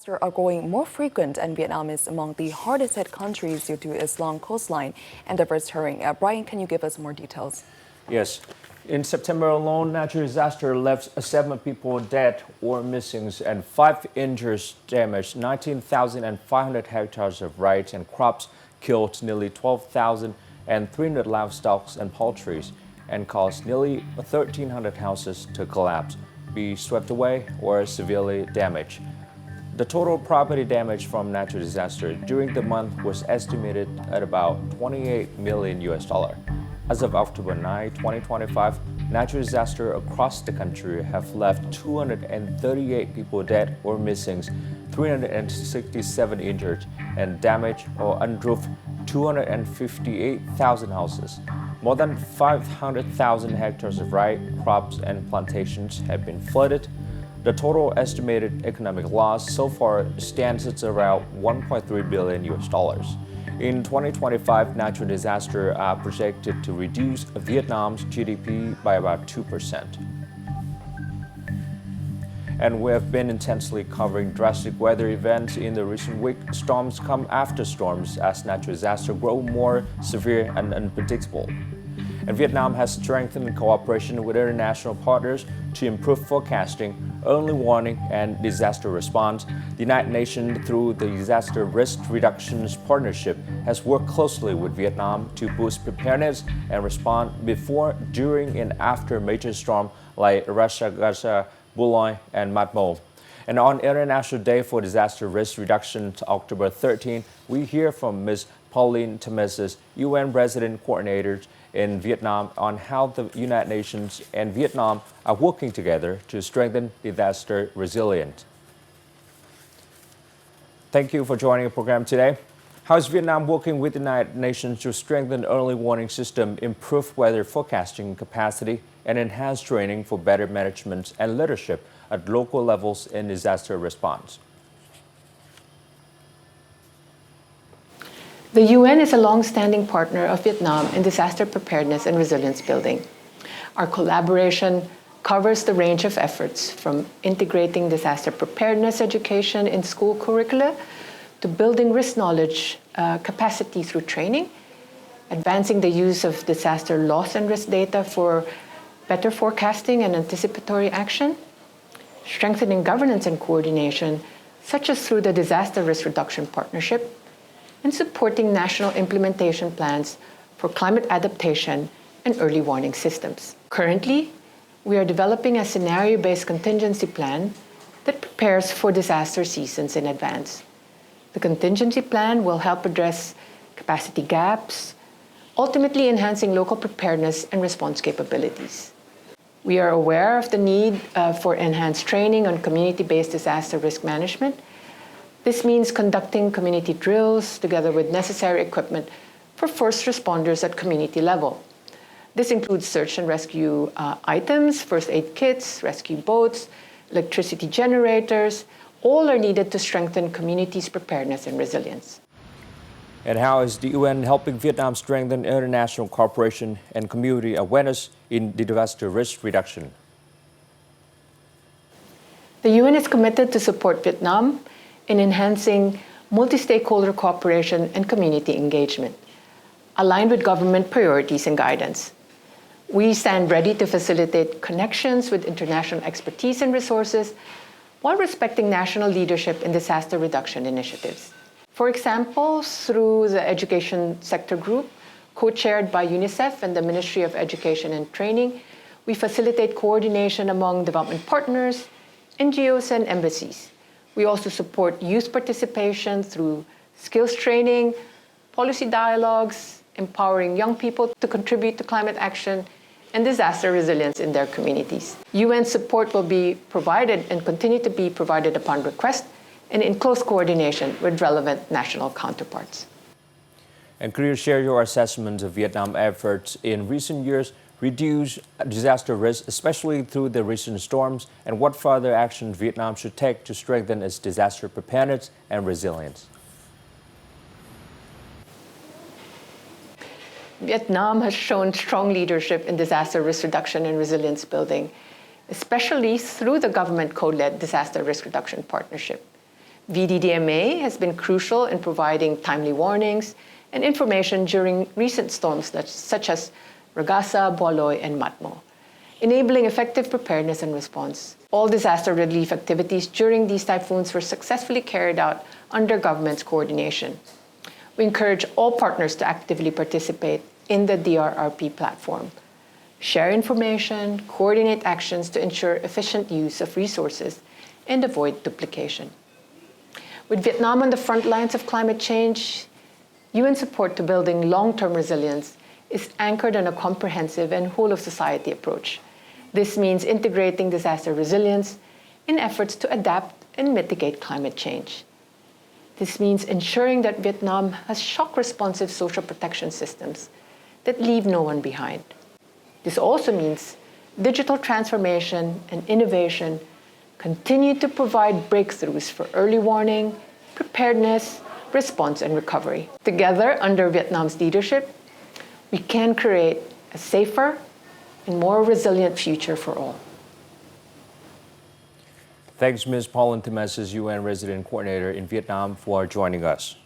Disasters are growing more frequent, and Vietnam is among the hardest hit countries due to its long coastline and diverse terrain. Brian, can you give us more details? Yes. In September alone, natural disaster left 7 people dead or missing and 5 injured, damaged 19,500 hectares of rice and crops, killed nearly 12,300 livestock and poultry, and caused nearly 1,300 houses to collapse, be swept away, or severely damaged. The total property damage from natural disaster during the month was estimated at about $28 million. As of October 9, 2025, natural disasters across the country have left 238 people dead or missing, 367 injured, and damaged or unroofed 258,000 houses. More than 500,000 hectares of rice, crops, and plantations have been flooded. The total estimated economic loss so far stands at around $1.3 billion. In 2025, natural disasters are projected to reduce Vietnam's GDP by about 2%. And we have been intensely covering drastic weather events in the recent week. Storms come after storms as natural disasters grow more severe and unpredictable. And Vietnam has strengthened cooperation with international partners to improve forecasting, early warning, and disaster response. The United Nations, through the Disaster Risk Reduction Partnership, has worked closely with Vietnam to boost preparedness and respond before, during, and after major storms like Rasha, Buloy, and Matmo. And on International Day for Disaster Risk Reduction, October 13, we hear from Ms. Pauline Temesis, UN Resident Coordinator in Vietnam, on how the United Nations and Vietnam are working together to strengthen disaster resilience. Thank you for joining the program today. How is Vietnam working with the United Nations to strengthen early warning system, improve weather forecasting capacity, and enhance training for better management and leadership at local levels in disaster response? The UN is a long-standing partner of Vietnam in disaster preparedness and resilience building. Our collaboration covers the range of efforts from integrating disaster preparedness education in school curricula to building risk knowledge capacity through training, advancing the use of disaster loss and risk data for better forecasting and anticipatory action, strengthening governance and coordination, such as through the Disaster Risk Reduction Partnership, and supporting national implementation plans for climate adaptation and early warning systems. Currently, we are developing a scenario-based contingency plan that prepares for disaster seasons in advance. The contingency plan will help address capacity gaps, ultimately enhancing local preparedness and response capabilities. We are aware of the need for enhanced training on community-based disaster risk management. This means conducting community drills together with necessary equipment for first responders at community level. This includes search and rescue items, first aid kits, rescue boats, electricity generators. All are needed to strengthen communities' preparedness and resilience. And how is the UN helping Vietnam strengthen international cooperation and community awareness in disaster risk reduction? The UN is committed to support Vietnam in enhancing multi-stakeholder cooperation and community engagement, aligned with government priorities and guidance. We stand ready to facilitate connections with international expertise and resources while respecting national leadership in disaster reduction initiatives. For example, through the Education Sector Group, co-chaired by UNICEF and the Ministry of Education and Training, we facilitate coordination among development partners, NGOs, and embassies. We also support youth participation through skills training, policy dialogues, empowering young people to contribute to climate action and disaster resilience in their communities. UN support will be provided and continue to be provided upon request and in close coordination with relevant national counterparts. And could you share your assessment of Vietnam efforts in recent years reduce disaster risk, especially through the recent storms, and what further action Vietnam should take to strengthen its disaster preparedness and resilience? Vietnam has shown strong leadership in disaster risk reduction and resilience building, especially through the government co-led Disaster Risk Reduction Partnership. VDDMA has been crucial in providing timely warnings and information during recent storms such as Ragasa, Boloy, and Matmo, enabling effective preparedness and response. All disaster relief activities during these typhoons were successfully carried out under government's coordination. We encourage all partners to actively participate in the DRRP platform, share information, coordinate actions to ensure efficient use of resources, and avoid duplication. With Vietnam on the front lines of climate change, UN support to building long-term resilience is anchored on a comprehensive and whole-of-society approach. This means integrating disaster resilience in efforts to adapt and mitigate climate change. This means ensuring that Vietnam has shock-responsive social protection systems that leave no one behind. This also means digital transformation and innovation continue to provide breakthroughs for early warning, preparedness, response, and recovery. Together, under Vietnam's leadership, we can create a safer and more resilient future for all. Thanks, Ms. Pauline Temesis, UN Resident Coordinator in Vietnam, for joining us.